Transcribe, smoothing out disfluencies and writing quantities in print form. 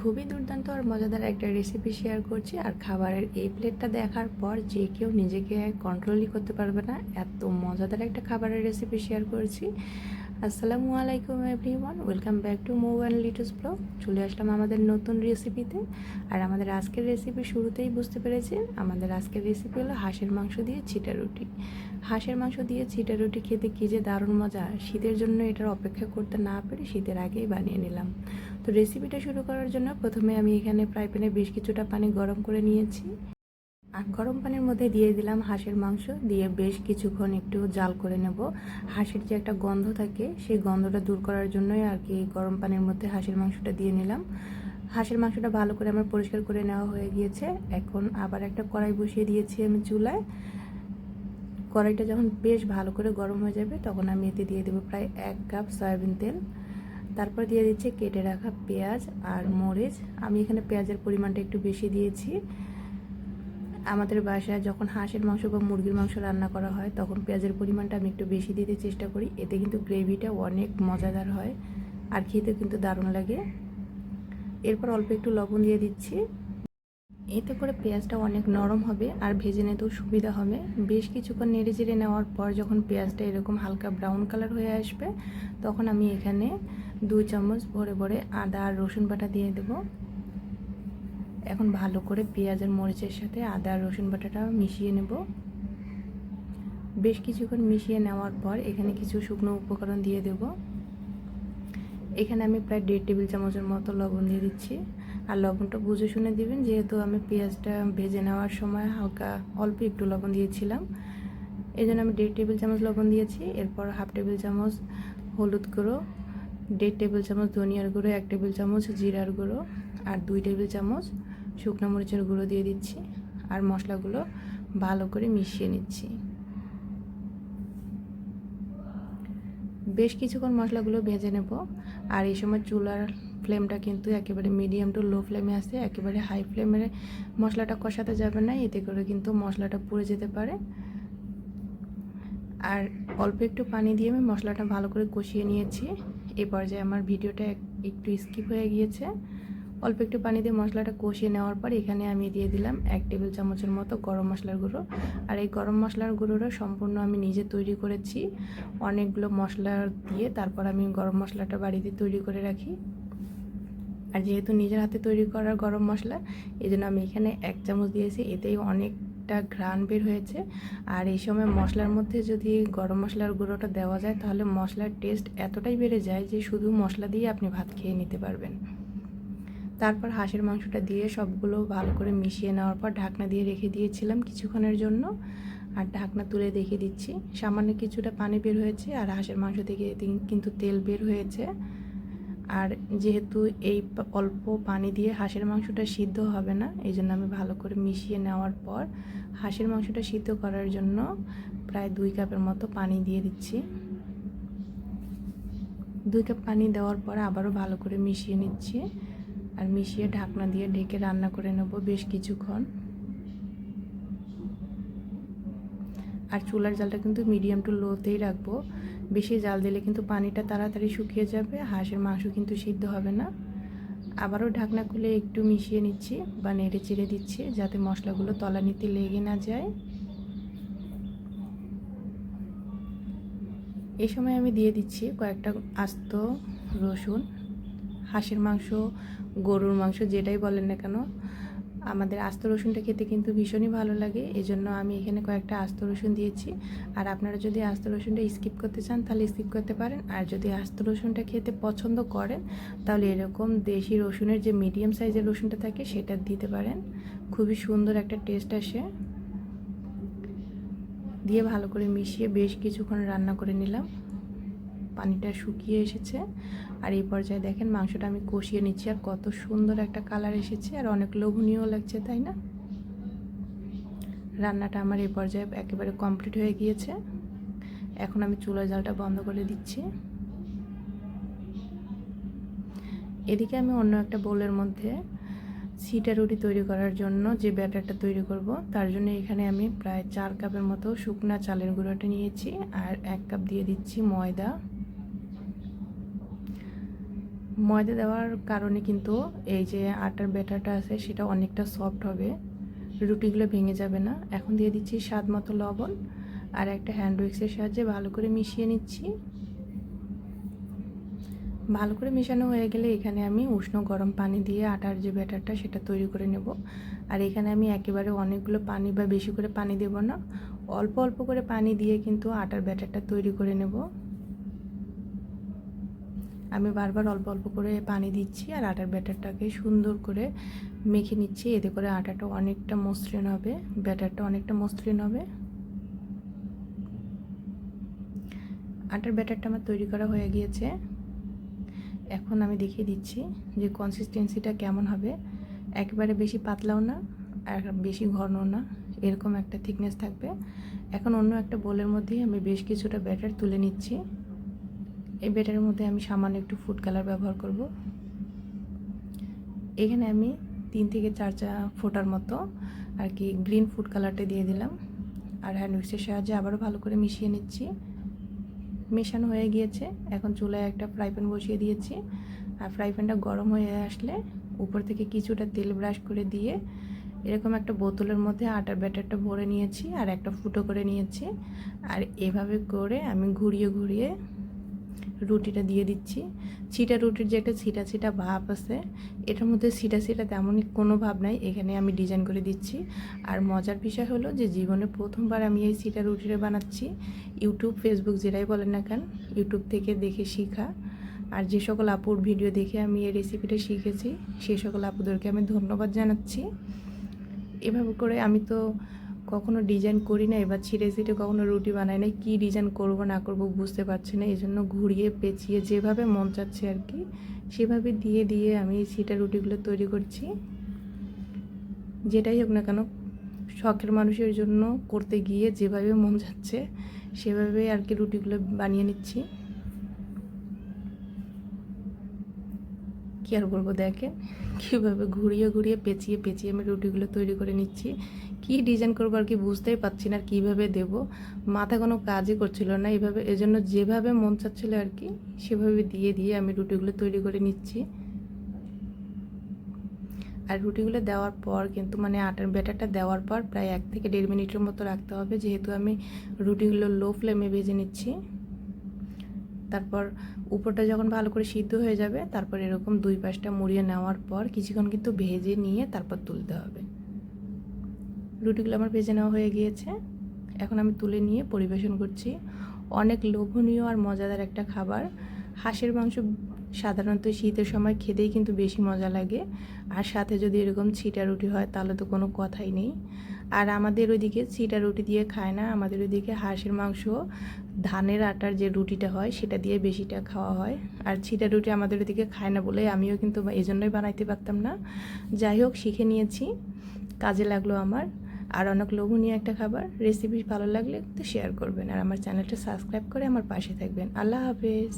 খুবই দুর্দান্ত আর মজাদার একটা রেসিপি শেয়ার করছি। আর খাবারের এই প্লেটটা দেখার পর যে কেউ নিজেকে কন্ট্রোলই করতে পারবে না, এত মজাদার একটা খাবারের রেসিপি শেয়ার করছি। আসসালামু আলাইকুম everyone, welcome back to move and lits blog. চলে আসলাম আমাদের নতুন রেসিপিতে। আর আমাদের আজকের রেসিপি শুরুতেই বুঝতে পেরেছি, আমাদের আজকের রেসিপি হলো হাঁসের মাংস দিয়ে ছিটা রুটি। হাঁসের মাংস দিয়ে ছিটা রুটি খেতে কী যে দারুণ মজা, শীতের জন্য এটার অপেক্ষা করতে না পেরে শীতের আগেই বানিয়ে নিলাম। তো রেসিপিটা শুরু করার জন্য প্রথমে আমি এখানে ফ্রাই প্যানে বেশ কিছুটা পানি গরম করে নিয়েছি। আর গরম পানির মধ্যে দিয়ে দিলাম হাঁসের মাংস, দিয়ে বেশ কিছুক্ষণ একটু জাল করে নেব। হাঁসের যে একটা গন্ধ থাকে, সেই গন্ধটা দূর করার জন্যই আর কি গরম পানির মধ্যে হাঁসের মাংসটা দিয়ে নিলাম। হাঁসের মাংসটা ভালো করে আমার পরিষ্কার করে নেওয়া হয়ে গিয়েছে। এখন আবার একটা কড়াই বসিয়ে দিয়েছি আমি চুলায়। কড়াইটা যখন বেশ ভালো করে গরম হয়ে যাবে, তখন আমি এতে দিয়ে দেবো প্রায় 1 কাপ সয়াবিন তেল। তারপর দিয়ে দিচ্ছি কেটে রাখা পেঁয়াজ আর মরিচ। আমি এখানে পেঁয়াজের পরিমাণটা একটু বেশি দিয়েছি। আমাদের বাসায় যখন হাঁসের মাংস বা মুরগির মাংস রান্না করা হয়, তখন পেঁয়াজের পরিমাণটা আমি একটু বেশি দিতে চেষ্টা করি। এতে কিন্তু গ্রেভিটা অনেক মজাদার হয় আর খেতে কিন্তু দারুণ লাগে। এরপর অল্প একটু লবণ দিয়ে দিচ্ছি। এতে করে পেঁয়াজটা অনেক নরম হবে আর ভেজে নিতেও সুবিধা হবে। বেশ কিছুক্ষণ নেড়ে চেড়ে নেওয়ার পর যখন পেঁয়াজটা এরকম হালকা ব্রাউন কালার হয়ে আসবে, তখন আমি এখানে 2 চামচ ভরে ভরে আদা আর রসুন বাটা দিয়ে দেব। এখন ভালো করে পেঁয়াজ আর মরিচের সাথে আদা আর রসুন বাটাটা মিশিয়ে নেব। বেশ কিছুক্ষণ মিশিয়ে নেওয়ার পর এখানে কিছু শুকনো উপকরণ দিয়ে দেব। এখানে আমি প্রায় 1.5 টেবিল চামচের মতো লবণ দিয়ে দিচ্ছি। আর লবণটা বুঝে শুনে দিবেন, যেহেতু আমি পেঁয়াজটা ভেজে নেওয়ার সময় হালকা অল্প একটু লবণ দিয়েছিলাম, এই জন্য আমি 1.5 টেবিল চামচ লবণ দিয়েছি। এরপর 1/2 টেবিল চামচ হলুদ গুঁড়ো, 1.5 টেবিল চামচ ধনিয়ার গুঁড়ো, 1 টেবিল চামচ জিরার গুঁড়ো আর 2 টেবিল চামচ শুকনো মরিচের গুঁড়ো দিয়ে দিচ্ছি। আর মশলাগুলো ভালো করে মিশিয়ে নিচ্ছি। বেশ কিছুক্ষণ মশলাগুলো ভেজে নেব। আর এই সময় চুলার ফ্লেমটা কিন্তু একেবারে মিডিয়াম টু লো ফ্লেমে আছে, একেবারে হাই ফ্লেমে মশলাটা কষাতে যাবে না, এতে করে কিন্তু মশলাটা পুড়ে যেতে পারে। আর অল্প একটু পানি দিয়ে আমি মশলাটা ভালো করে কষিয়ে নিয়েছি। এই পর্যায়ে আমার ভিডিওটা একটু স্কিপ হয়ে গিয়েছে। অল্প একটু পানি দিয়ে মশলাটা কষিয়ে নেওয়ার পর এখানে আমি দিয়ে দিলাম 1 টেবিল চামচের মতো গরম মশলার গুঁড়ো। আর এই গরম মশলার গুঁড়োটা সম্পূর্ণ আমি নিজে তৈরি করেছি। অনেকগুলো মশলা দিয়ে তারপর আমি গরম মশলাটা বাড়িতে তৈরি করে রাখি। আর যেহেতু নিজের হাতে তৈরি করা গরম মশলা, এই জন্য আমি এখানে 1 চামচ দিয়েছি। এতেই অনেকটা ঘ্রাণ বের হয়েছে। আর এই সময় মশলার মধ্যে যদি গরম মশলার গুঁড়োটা দেওয়া যায়, তাহলে মশলার টেস্ট এতটাই বেড়ে যায় যে শুধু মশলা দিয়ে আপনি ভাত খেয়ে নিতে পারবেন। তারপর হাঁসের মাংসটা দিয়ে সবগুলো ভালো করে মিশিয়ে নেওয়ার পর ঢাকনা দিয়ে রেখে দিয়েছিলাম কিছুক্ষণের জন্য। আর ঢাকনা তুলে দেখে দিচ্ছি, সামান্য কিছুটা পানি বের হয়েছে আর হাঁসের মাংস থেকে কিন্তু তেল বের হয়েছে। আর যেহেতু এই অল্প পানি দিয়ে হাঁসের মাংসটা সিদ্ধ হবে না, এই জন্য আমি ভালো করে মিশিয়ে নেওয়ার পর হাঁসের মাংসটা সিদ্ধ করার জন্য প্রায় 2 কাপের মতো পানি দিয়ে দিচ্ছি। 2 কাপ পানি দেওয়ার পর আবারও ভালো করে মিশিয়ে নিচ্ছি। আর মিশিয়ে ঢাকনা দিয়ে ঢেকে রান্না করে নেব বেশ কিছুক্ষণ। আর চুলার জালটা কিন্তু মিডিয়াম টু লোতেই রাখবো। বেশি জাল দিলে কিন্তু পানিটা তাড়াতাড়ি শুকিয়ে যাবে, হাঁসের মাংস কিন্তু সিদ্ধ হবে না। আবারও ঢাকনা খুলে একটু মিশিয়ে নিচ্ছি বা নেড়ে চেড়ে দিচ্ছি, যাতে মশলাগুলো তলানিতে লেগে না যায়। এই সময় আমি দিয়ে দিচ্ছি কয়েকটা আস্ত রসুন। হাঁসের মাংস, গরুর মাংস যেটাই বলেন না কেন, আমাদের আস্ত রসুনটা খেতে কিন্তু ভীষণই ভালো লাগে। এজন্য আমি এখানে কয়েকটা আস্ত রসুন দিয়েছি। আর আপনারা যদি আস্ত রসুনটা স্কিপ করতে চান তাহলে স্কিপ করতে পারেন। আর যদি আস্ত রসুনটা খেতে পছন্দ করেন, তাহলে এরকম দেশি রসুনের যে মিডিয়াম সাইজের রসুনটা থাকে সেটা দিতে পারেন। খুবই সুন্দর একটা টেস্ট আসে। দিয়ে ভালো করে মিশিয়ে বেশ কিছুক্ষণ রান্না করে নিলাম। পানিটা শুকিয়ে এসেছে। আর এই পর্যায়ে দেখেন মাংসটা আমি কষিয়ে নিচ্ছি, আর কত সুন্দর একটা কালার এসেছে আর অনেক লোভনীয় লাগছে, তাই না? রান্নাটা আমার এই পর্যায়ে একেবারে কমপ্লিট হয়ে গিয়েছে। এখন আমি চুলার জালটা বন্ধ করে দিচ্ছি। এদিকে আমি অন্য একটা বোলের মধ্যে ছিটা রুটি তৈরি করার জন্য যে ব্যাটারটা তৈরি করব, তার জন্য এখানে আমি প্রায় 4 কাপের মতো শুকনা চালের গুঁড়োটা নিয়েছি। আর 1 কাপ দিয়ে দিচ্ছি ময়দা। ময়দা দেওয়ার কারণে কিন্তু এই যে আটার ব্যাটারটা আছে সেটা অনেকটা সফট হবে, রুটিগুলো ভেঙে যাবে না। এখন দিয়ে দিচ্ছি স্বাদ মতো লবণ আর একটা হ্যান্ড উইক্সের সাহায্যে ভালো করে মিশিয়ে নিচ্ছি। ভালো করে মেশানো হয়ে গেলে এখানে আমি উষ্ণ গরম পানি দিয়ে আটার যে ব্যাটারটা সেটা তৈরি করে নেব। আর এখানে আমি একেবারে অনেকগুলো পানি বা বেশি করে পানি দেব না, অল্প অল্প করে পানি দিয়ে কিন্তু আটার ব্যাটারটা তৈরি করে নেব। আমি বারবার অল্প অল্প করে পানি দিচ্ছি আর আটার ব্যাটারটাকে সুন্দর করে মেখে নিচ্ছি। এতে করে আটাটা অনেকটা মসৃণ হবে, ব্যাটারটা অনেকটা মসৃণ হবে। আটার ব্যাটারটা আমার তৈরি করা হয়ে গিয়েছে। এখন আমি দেখিয়ে দিচ্ছি যে কনসিস্টেন্সিটা কেমন হবে। একেবারে বেশি পাতলাও না আর বেশি ঘনও না, এরকম একটা থিকনেস থাকবে। এখন অন্য একটা বোলের মধ্যে আমি বেশ কিছুটা ব্যাটার তুলে নিচ্ছি। এই ব্যাটারের মধ্যে আমি সামান্য একটু ফুড কালার ব্যবহার করব। এখানে আমি 3 থেকে 4 ফোঁটার মতো আর কি গ্রিন ফুড কালারটা দিয়ে দিলাম। আর হ্যান্ড উইক্সের সাহায্যে আবারও ভালো করে মিশিয়ে নিচ্ছি। মেশানো হয়ে গিয়েছে। এখন চুলায় একটা ফ্রাই প্যান বসিয়ে দিয়েছি। আর ফ্রাই প্যানটা গরম হয়ে আসলে উপর থেকে কিছুটা তেল ব্রাশ করে দিয়ে এরকম একটা বোতলের মধ্যে আটার ব্যাটারটা ভরে নিয়েছি আর একটা ফুটো করে নিয়েছি। আর এভাবে করে আমি ঘুরিয়ে ঘুরিয়ে রুটিটা দিয়ে দিচ্ছি। ছিটা রুটির যে একটা ছিটা ছিটা ভাব আছে, এটার মধ্যে ছিটা ছিটা তেমন কোনো ভাব নাই। এখানে আমি ডিজাইন করে দিচ্ছি। আর মজার বিষয় হলো যে জীবনে প্রথমবার আমি এই ছিটা রুটিটা বানাচ্ছি। ইউটিউব, ফেসবুক যেটাই বলেন না কেন, ইউটিউব থেকে দেখে শেখা। আর যে সকল আপুর ভিডিও দেখে আমি এই রেসিপিটা শিখেছি সেই সকল আপুদেরকে আমি ধন্যবাদ জানাচ্ছি। এভাবে করে আমি তো কখনো ডিজাইন করি না, এবার ছিঁড়ে ছিঁড়ে কখনো রুটি বানাই না, কী ডিজাইন করব না করব বুঝতে পারছি না। এই জন্য ঘুরিয়ে পেঁচিয়ে যেভাবে মন চাচ্ছে আর কি সেভাবে দিয়ে দিয়ে আমি এই ছিটা রুটিগুলো তৈরি করছি। যেটাই হোক না কেন, শখের মানুষের জন্য করতে গিয়ে যেভাবে মন যাচ্ছে সেভাবে আর কি রুটিগুলো বানিয়ে নিচ্ছি। কী আর বলবো, দেখেন কীভাবে ঘুরিয়ে ঘুরিয়ে পেঁচিয়ে পেঁচিয়ে আমি রুটিগুলো তৈরি করে নিচ্ছি। কী ডিজাইন করবো আর কি বুঝতেই পারছি না, আর কীভাবে দেবো, মাথা কোনো কাজই করছিল না। এভাবে এজন্য যেভাবে মন চাচ্ছিলো আর কি সেভাবে দিয়ে দিয়ে আমি রুটিগুলো তৈরি করে নিচ্ছি। আর রুটিগুলো দেওয়ার পর কিন্তু মানে আটার ব্যাটারটা দেওয়ার পর প্রায় 1 থেকে 1.5 মিনিটের মতো রাখতে হবে, যেহেতু আমি রুটিগুলো লো ফ্লেমে ভেজে নিচ্ছি। তারপর উপরটা যখন ভালো করে সিদ্ধ হয়ে যাবে তারপর এরকম 2 পাশটা মুড়িয়ে নেওয়ার পর কিছুক্ষণ কিন্তু ভেজে নিয়ে তারপর তুলতে হবে। রুটিগুলো আমার ভেজে নেওয়া হয়ে গিয়েছে। এখন আমি তুলে নিয়ে পরিবেশন করছি। অনেক লোভনীয় আর মজাদার একটা খাবার। হাঁসের মাংস সাধারণত শীতের সময় খেতেই কিন্তু বেশি মজা লাগে, আর সাথে যদি এরকম ছিটা রুটি হয় তাহলে তো কোনো কথাই নেই। আর আমাদের ওইদিকে ছিটা রুটি দিয়ে খায় না, আমাদের ওইদিকে হাঁসের মাংস ধানের আটার যে রুটিটা হয় সেটা দিয়ে বেশিটা খাওয়া হয়। আর ছিটা রুটি আমাদের ওইদিকে খায় না বলে আমিও কিন্তু এই জন্যই বানাইতে পারতাম না। যাই হোক, শিখে নিয়েছি, কাজে লাগলো আমার। আর অনেক লোভনীয় একটা খাবার। রেসিপি ভালো লাগলে তো শেয়ার করবেন আর আমার চ্যানেলটা সাবস্ক্রাইব করে আমার পাশে থাকবেন। আল্লাহ হাফেজ।